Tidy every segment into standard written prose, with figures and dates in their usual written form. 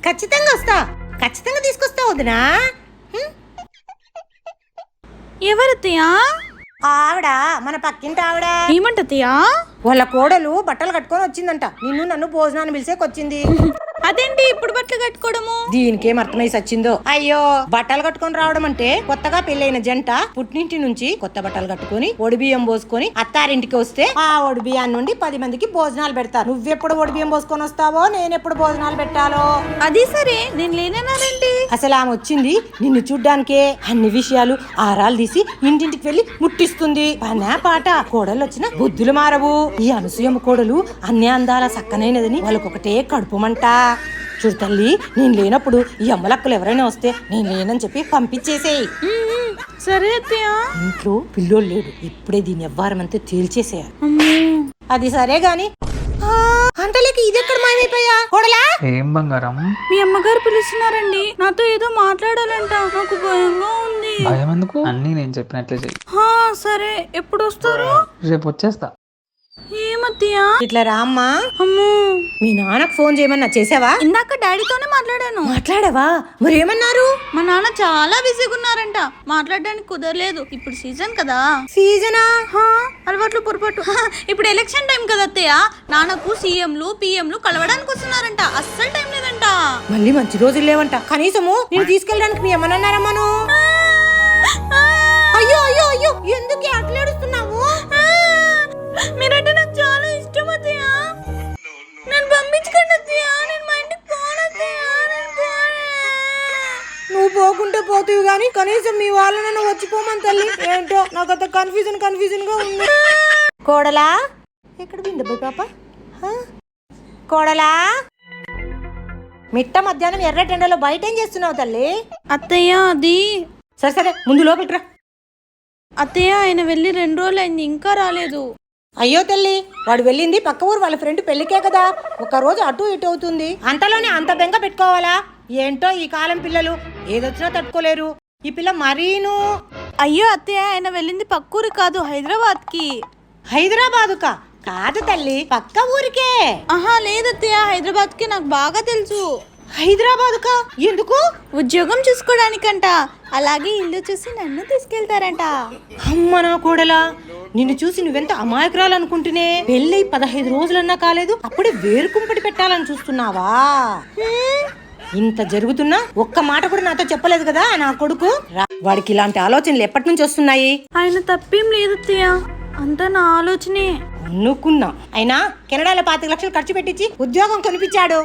ఖచ్చితంగా వస్తా, ఖచ్చితంగా తీసుకొస్తా వదినా. ఎవరత్తయ్యా? ఆవిడ మన పక్కింటి ఆవిడ. ఏమంటత్తయ్యా? వాళ్ళ కోడలు బట్టలు కట్టుకొని వచ్చిందంట, నిన్ను నన్ను భోజనాన్ని పిలిచేకొచ్చింది. అదేంటి ఇప్పుడు బట్టలు కట్టుకోవడము? దీనికేం అర్థమై సచ్చిందో. అయ్యో, బట్టలు కట్టుకొని రావడం అంటే కొత్తగా పెళ్ళైన జంట పుట్టింటి నుంచి కొత్త బట్టలు కట్టుకొని ఒడిబియ్యం పోసుకొని అత్తారింటికి వస్తే ఆ ఒడిబియ్యాన్ని నుండి 10 మందికి భోజనాలు పెడతారు. నువ్వెప్పుడు ఒడిబియ్యం పోసుకొని వస్తావో, నేనెప్పుడు భోజనాలు పెట్టాలో. అది సరే, నేను లేనన్నారేంటి? అసలు ఆమె వచ్చింది నిన్ను చూడ్డానికే. అన్ని విషయాలు ఆరాలు తీసి ఇంటింటికి వెళ్లి ముట్టిస్తుంది. పనా పాట కోడలు వచ్చిన బుద్ధులు మారవు. ఈ అనసూయమ్మ కోడలు అన్ని అందాల సక్కనైనదని వాళ్ళకొకటే కడుపుమంట. చూడు తల్లి, నేను లేనప్పుడు ఈ అమ్మలక్కలు ఎవరైనా వస్తే నేను లేనని చెప్పి పంపించేసేయి. సరే అత్తయ్య. ఇంట్లో పిల్లోడు లేడు, ఇప్పుడే దీని ఎవ్వారమంతా తేల్చేసేయాలి. అది సరే గాని అంతలేక ఇదెక్కడ మాయమైపోయా కోడలా? ఏం బంగారం? మీ అమ్మగారు పిలుస్తున్నారండి, నాతో ఏదో మాట్లాడాలంట. నాకు భయంగా ఉంది. భయం ఎందుకు? అన్నీ నేను చెప్పినట్లే చెయ్యి. సరే, ఎప్పుడు వస్తారు? రేపు వచ్చేస్తా. ఏమత్తయ్యా? ఇట్లా రామ్మా. అమ్మో, మీ నాన్నకు ఫోన్ చేయమన్నా చేసావా? ఇందాక డాడీతోనే మాట్లాడాను. మాట్లాడావా? మరి ఏమన్నారు? మా నాన్న చాలా బిజీగా ఉన్నారంట, మాట్లాడడానికి కుదరలేదు. ఇప్పుడు సీజన్ కదా. సీజనా? అలవాట్లు పొరపాటు. ఇప్పుడు ఎలక్షన్ టైం కదా అత్తయ్య, నాన్నకు సీఎంలు పిఎంలు కలవడానికి వస్తున్నారంట. అస్సలు టైం లేదంట. మళ్ళీ మంచి రోజులు లేవంట. కనీసము నేను తీసుకెళ్ళడానికి మీ ఏమన్నారమ్మను? అయ్యో అయ్యో అయ్యో, ఎందుకు అట్లేడుస్తున్నావు? మీరంటే నాకు చాలా ఇష్టం అత్తయ్య, నన్ను పంపించకండి అత్తయ్య. నేను మా ఇంటికి పోను అత్తయ్య. నువ్వు పోకుంటే పోతావు గాని కనీసం మీ వాళ్ళు నన్ను వచ్చిపోమని తల్లి. ఏంటో నాకు అంత కన్ఫ్యూజన్ గా ఉంది. కోడలా ఎక్కడ పోయింది పాప? కోడలా, మిట్ట మధ్యాహ్నం ఎర్రటెండలో బయట ఏం చేస్తున్నావు తల్లి? అత్తయ్య అది. సరే ముందు లోపలికి రా. అత్తయ్య, ఆయన వెళ్ళి 2 రోజులు అయింది, ఇంకా రాలేదు. అయ్యో తల్లి, వాడు వెళ్ళింది పక్క ఊరు వాళ్ళ ఫ్రెండ్ పెళ్లికే కదా. ఒక రోజు అటు ఇటు అవుతుంది, అంతలోనే అంత బెంగ పెట్టుకోవాలా? ఏంటో ఈ కాలం పిల్లలు ఏదొచ్చినా తట్టుకోలేరు. ఈ పిల్ల మరీను. అయ్యో అత్తయ్య, ఆయన వెళ్ళింది పక్కూరు కాదు, హైదరాబాద్ కి. హైదరాబాదుకా? కాదు తల్లి, పక్క ఊరికే. లేదత్తయ్య, హైదరాబాద్ కి నాకు బాగా తెలుసు. హైదరాబాదుకా? ఎందుకు? ఉద్యోగం చూసుకోవడానికంట. అలాగే ఇల్లు చూసి నన్ను తీసుకెళ్తారంట. అమ్మ నా కోడలా, నిన్ను చూసి నువ్వెంత అమాయకురాలనుకుంటేనే. పెళ్ళై 15 రోజులన్నా కాలేదు, అప్పుడే వేరుకుంపటి పెట్టాలని చూస్తున్నావా? ఇంత జరుగుతున్నా ఒక్క మాట కూడా నాతో చెప్పలేదు కదా నా కొడుకు. వాడికి ఇలాంటి ఆలోచనలు ఎప్పటి నుంచి వస్తున్నాయి? ఆయన తప్పేం లేదు అత్తయ్య, అంతా నా ఆలోచనే అనుకున్నా. అయినా కెనడాలో 25 లక్షలు ఖర్చు పెట్టించి ఉద్యోగం కొనిపించాడు.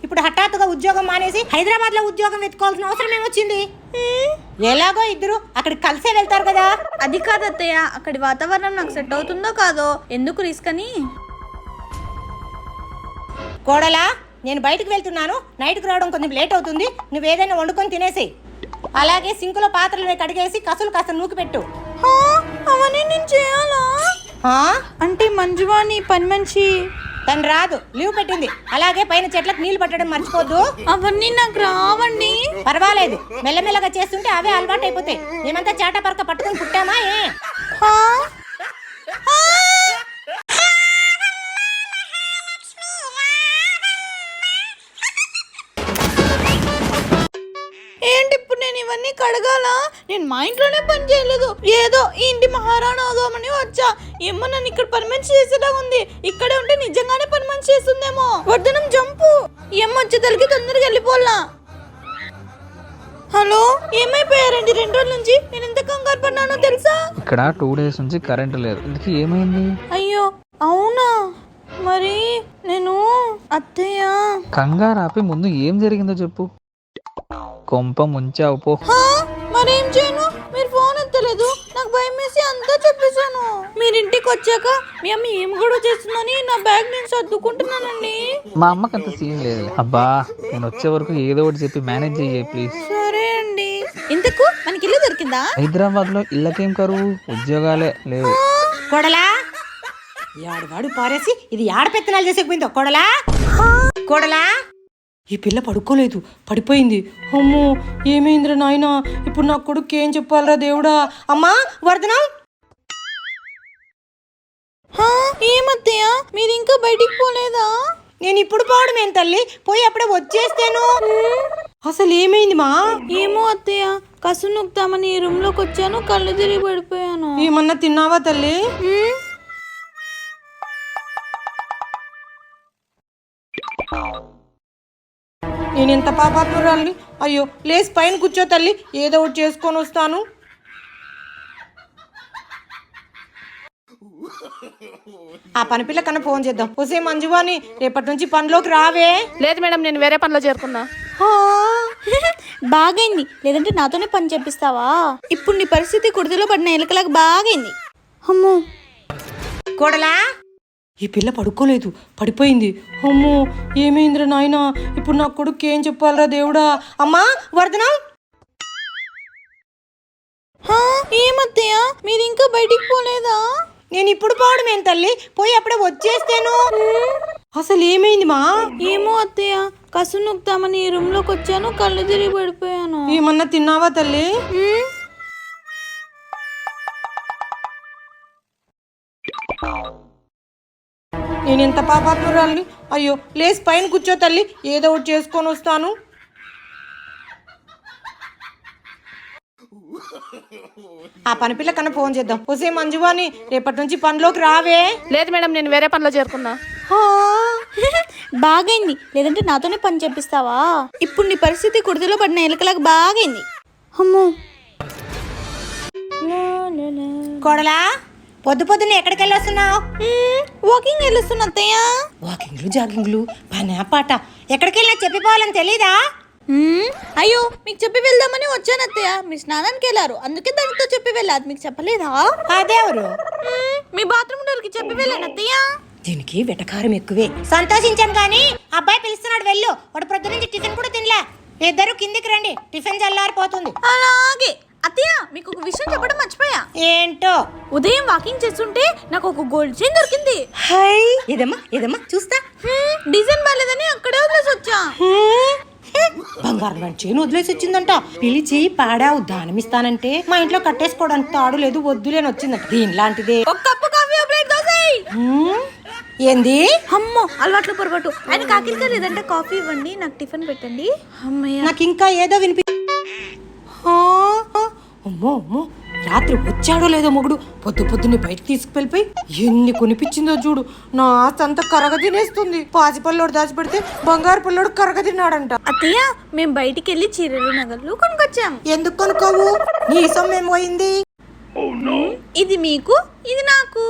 ఇప్పుడు హఠాత్తుగా ఉద్యోగం మానేసి హైదరాబాద్ లో ఉద్యోగం వెతుకోవాల్సిన అవసరం ఏమొచ్చింది? ఎలాగో ఇద్దరు అక్కడికి కలిసే వెళ్తారు కదా. అది కాదు అత్తయ్య, అక్కడి వాతావరణం నాకు సెట్ అవుతుందో కాదో, ఎందుకు రిస్క్ అని. కోడలా, నేను బయటకు వెళ్తున్నాను, నైట్కి రావడం కొంచెం లేట్ అవుతుంది. నువ్వు ఏదైనా వండుకొని తినేసేయి. అలాగే సింకులో పాత్రలు కడిగేసి కసులు కాస్త నూకి పెట్టు. అవన్నీ నేను చేయాలా? అంటే మంజువాణి పని మనిషి తను రాదు, లీవ్ పెట్టింది. అలాగే పైన చెట్లకు నీళ్లు పట్టడం మర్చిపోద్దు. అవన్నీ నాకు రావండి. పర్వాలేదు, మెల్లమెల్లగా చేస్తుంటే అవే అలవాటు అయిపోతాయి. మేమంతా చాటా పరక పట్టుకొని పుట్టామా? ఏంటి ఇప్పుడు నేను ఇవన్నీ కడగాలా? నేను మా ఇంట్లోనే పని చేయలేదు, ఏదో ఇంటి మహారాణా అవుదామని వచ్చా. ఏమో నన్ను ఇక్కడ పని మనిషి చేసేలా ఉంది. ఇక్కడే ఉంటే నిజంగానే పని మనిషి చేస్తుందేమో. వర్ధనం జంపు, ఏమో వచ్చేతలకి తొందరగా వెళ్ళిపోలా. హలో, ఏమైపోయారండి? 2 రోజుల నుంచి నేను ఎంత కంగారు పడ్డానో తెలుసా? ఇక్కడ 2 డేస్ నుంచి కరెంట్ లేదు. ఇందుకు ఏమైంది? అయ్యో అవునా, మరి నేను అత్తయ్య. కంగారు ఆపి ముందు ఏం జరిగిందో చెప్పు. కొంప ముంచావు పో. మరేం చేయను? మీరు ఫోన్ ఎత్తలేదు, నాకు భయం వేసి అంతా చెప్పేశాను. మీరు ఇంటికి వచ్చాక మీ అమ్మ ఏం కూడా చేస్తుందని నా బ్యాగ్ నేను సర్దుకుంటున్నానండి. మా అమ్మకి అంత సీన్ లేదు. అబ్బా, నేను వచ్చే వరకు ఏదో ఒకటి చెప్పి మేనేజ్ చెయ్యి ప్లీజ్. సరే అండి. ఇంతకు మనకి ఇల్లు దొరికిందా? హైదరాబాద్ లో ఇళ్ళకేం కరువు, ఉద్యోగాలే లేవు. కోడలా, యాడవాడు పారేసి ఇది ఆడపెత్తనాలు చేసేకపోయిందో. కోడలా కోడలా, ఈ పిల్ల పడుకోలేదు, పడిపోయింది. అమ్మో, ఏమైందిరా నాయనా? ఇప్పుడు నా కొడుకు ఏం చెప్పాలరా దేవుడా? అమ్మా వర్ధనం. ఏమత్తయ్య, మీరు ఇంకా బయటికి పోలేదా? నేను ఇప్పుడు పోవడం ఏం తల్లి, పోయి అప్పుడే వచ్చేస్తాను. అసలు ఏమైంది మా? ఏమో అత్తయ్య, కసు నొక్కుతామని ఈ రూమ్ లోకి వచ్చాను, కళ్ళు తిరిగి పడిపోయాను. ఏమన్నా తిన్నావా తల్లి? నేను ఎంత పాపాత్మురాలిని. అయ్యో లేసి పైన కూర్చో తల్లి, ఏదో ఒకటి చేసుకొని వస్తాను. ఆ పని పిల్ల కన్నా ఫోన్ చేద్దాం. ఒసే మంజువాని, రేపటి నుంచి పనిలోకి రావే. లేదు మేడం, నేను వేరే పనిలో చేరుకున్నా. బాగైంది, లేదంటే నాతోనే పని చేపిస్తావా? ఇప్పుడు నీ పరిస్థితి కుర్తిలో పడిన ఎలుకలకు బాగైంది. అమ్మో కోడలా, ఈ పిల్ల పడుకోలేదు, పడిపోయింది. అమ్మో ఏమైందిరా నాయన, ఇప్పుడు నా కొడుకు ఏం చెప్పాలరా దేవుడా. అమ్మా వర్ధనం. ఏమత్తయ్య, మీరు ఇంకా బయటికి పోలేదా? నేను ఇప్పుడు పోవడం ఏం తల్లి, పోయి అప్పుడే వచ్చేస్తాను. అసలు ఏమైంది మా? ఏమో అత్తయ్య, కసు నొక్కుతామని ఈ రూమ్ లోకి వచ్చాను, కళ్ళు తిరిగి పడిపోయాను. ఏమన్నా తిన్నావా తల్లి? నేను ఎంత పాపాత్మురాలిని. అయ్యో లేసి పైన కూర్చో తల్లి, ఏదో ఒకటి చేసుకొని వస్తాను. ఆ పని పిల్ల కన్నా ఫోన్ చేద్దాం. ఒసే మంజువాని, రేపటి నుంచి పనిలోకి రావే. లేదు మేడం, నేను వేరే పనిలో చేరుకున్నా. బాగైంది, లేదంటే నాతోనే పని చేపిస్తావా? ఇప్పుడు నీ పరిస్థితి కుర్తిలో పడిన ఎలుకలకు బాగైంది. అమ్మో కోడలా, పొద్దు పొద్దున్న ఎక్కడికి వెళ్ళొస్తున్నావు? వాకింగ్ వెళ్ళొస్తున్నా అత్తయ్య. వాకింగ్లు జాగింగ్లు పనా పాట, ఎక్కడికి వెళ్ళినా చెప్పిపోవాలని తెలీదా? అయ్యో, మీకు చెప్పి వెళ్దామని వచ్చాను అత్తయ్య. మీరు స్నానానికి వెళ్ళారు, అందుకే దానితో చెప్పి వెళ్ళారు. మీకు చెప్పలేదా? అదేవరు? మీ బాత్రూమ్ డోర్కి చెప్పి వెళ్ళాను అత్తయ్య. దీనికి వెటకారం ఎక్కువే. సంతోషించాను కానీ అబ్బాయి పిలుస్తున్నాడు, వెళ్ళు. వాడు ప్రొద్దు నుంచి టిఫిన్ కూడా తినలే. ఇద్దరు కిందికి రండి, టిఫిన్ చల్లారిపోతుంది. అలాగే అత్తయ్య, మీకు ఒక విషయం చెప్పడం మర్చిపోయా. ఏంటో? ఉదయం వాకింగ్ చేస్తుంటే నాకు ఒక గోల్డ్ చైన్ దొరికింది. హై, ఇదమ్మా ఇదమ్మా చూస్తా. డిజైన్ బాలేదని అక్కడే వదిలేసి వచ్చా. బంగారం చైన్ వదిలేసి వచ్చిందంట. పిలిచి పాడావు దానమిస్తానంటే మా ఇంట్లో కట్టేసుకోవడానికి తాడు లేదు, వద్దులేని వచ్చిందంట. దీనిలాంటిదే. ఒక కప్పు కాఫీ, ఒక ప్లేట్ దోస. ఏంది? అమ్మో, అలవాట్లు పొరపాటు. ఆయన కాకిరిగా లేదంటే కాఫీ ఇవ్వండి, నాకు టిఫిన్ పెట్టండి. అమ్మయ్య, నాకు ఇంకా ఏదో వినిపి. అమ్మో అమ్మో, రాత్రి వచ్చాడో లేదో మొగుడు పొద్దు పొద్దున్నే బయటకు తీసుకువెళ్ళిపోయి ఎన్ని కొనిపించిందో చూడు. నా ఆస్తి అంతా కరగ తినేస్తుంది. పాసి పల్లోడు దాచిపెడితే బంగారు పల్లోడు కరగ తిన్నాడంట. అత్తయ్య, మేము బయటికి వెళ్ళి చీరలు నగలు కొనుక్కొచ్చాం. ఎందుకు కొనుక్కోవు? నీ సొమ్మేం పోయింది? ఇది మీకు, ఇది నాకు.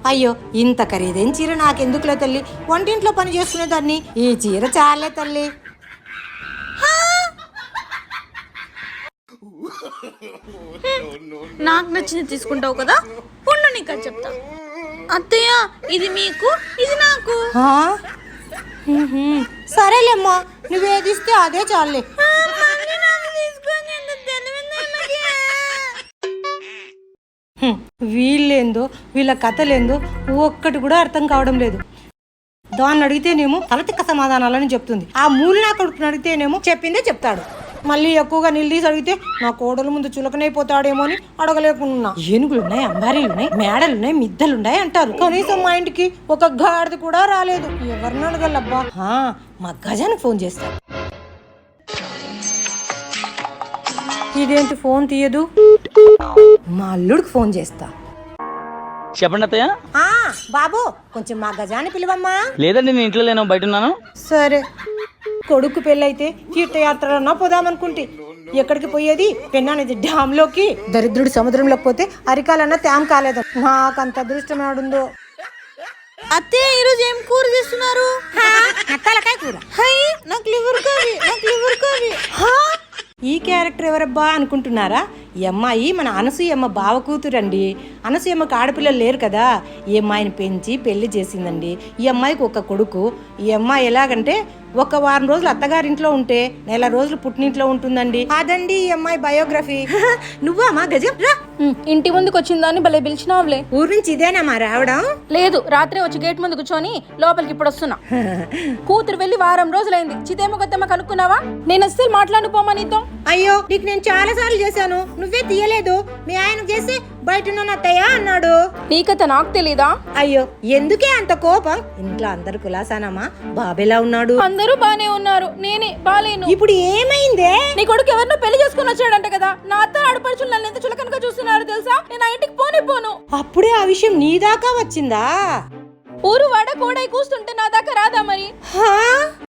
అయ్యో, ఇంత ఖరీదైన చీర నాకెందుకులే తల్లి, వంటింట్లో పని చేసుకునేదాన్ని. ఈ చీర చాలే తల్లి. నాకు నచ్చింది తీసుకుంటావు కదా, ఉండు నీకు అది చెప్తా. అత్తయ్య, ఇది మీకు, ఇది నాకు. సరేలేమ్మా, నువ్వేదిస్తే అదే చాలే. వీళ్ళేందో, వీళ్ళ కథలేందో ఒక్కటి కూడా అర్థం కావడం లేదు. దాన్ని అడిగితేనేమో తలతిక్క సమాధానాలని చెప్తుంది. ఆ మూలనా కొడుకుని అడిగితేనేమో చెప్పిందే చెప్తాడు. మళ్ళీ ఎక్కువగా నిలదీసి అడిగితే నా కోడలు ముందు చులకనైపోతాడేమో అని అడగలేకున్నా. ఏనుగులున్నాయి, అంబారీలున్నాయి, మేడలున్నాయి, మిద్దలున్నాయి అంటారు. కనీసం మా ఇంటికి ఒక గాడిద కూడా రాలేదు. ఎవరిని అడగలబ్బా? మా గజానికి ఫోన్ చేస్తా. ఇదేంటి ఫోన్ తీయదు? మా అల్లుడికి ఫోన్ చేస్తా. చెప్పండి అత్తయ్య. బాబు, కొంచెం మా గజాన్ని పిలువమ్మా. లేదండి, నేను ఇంట్లో లేను, బయట ఉన్నాను. సరే. కొడుకు పెళ్ళైతే తీర్థయాత్రలన్నా పోదామనుకుంటే ఎక్కడికి పోయేది? పెన్నానది డ్యామ్ లోకి. దరిద్రుడు సముద్రంలోకి పోతే అరికాలన్నా తేమ కాలేదు. నాకంత అదృష్టం ఆడుందో. అత్తయ్య, ఈరోజు ఏం కూర చేస్తున్నారు? తలకాయ కూర. హై, నాకు లివర్ కర్రీ, నాకు లివర్ కర్రీ. ఈ క్యారెక్టర్ ఎవరబ్బా అనుకుంటున్నారా? ఈ అమ్మాయి మన అనసూయమ్మ బావ కూతురండి. అనసూయమ్మకి ఆడపిల్లలు లేరు కదా, ఈ అమ్మాయిని పెంచి పెళ్లి చేసిందండి. ఈ అమ్మాయికి ఒక కొడుకు. ఈ అమ్మాయి ఎలాగంటే ఒక వారం రోజులు అత్తగారింట్లో ఉంటే నెల రోజులు పుట్టినింట్లో ఉంటుందండి. అదండి ఈ అమ్మాయి బయోగ్రఫీ. నువ్వా మా గజం రా. ఇంటి ముందుకు వచ్చిందాన్ని భలే పిలిచినావులే. ఊరి నుంచి ఇదేనా మా రావడం? లేదు, రాత్రే వచ్చి గేట్ ముందు కూర్చొని లోపలికి ఇప్పుడు వస్తున్నా. కూతురు వెళ్ళి వారం రోజులైంది. చితేమ కొత్తమ్మ కనుక్కున్నావా? నేను అస్సలు మాట్లాడుకోమా నీతో. అయ్యో, నీకు నేను చాలా సార్లు చేశాను, నువ్వే తీయలేదు. మీ ఆయన చేసి బయట అత్తయ్యా అన్నాడు. నీ కథ నాకు తెలీదా? అయ్యో, ఎందుకే అంత కోపం? ఇంట్లో అందరు కులాసానమ్మా? బాబెలా ఉన్నాడు? అందరూ బానే ఉన్నారు, నేనే బాలేను. ఇప్పుడు ఏమైందే? నీ కొడుకు ఎవరినో పెళ్లి చేసుకుని వచ్చాడంట కదా. నా అత్త ఆడపడుచులు నన్ను ఎంత చులకనగా చూస్తున్నారు తెలుసా? నేను ఆ ఇంటికి పోను. అప్పుడే ఆ విషయం నీ దాకా వచ్చిందా? ఊరు వాడ కోడై కూస్తుంటే నా దాకా రాదా మరి? హా?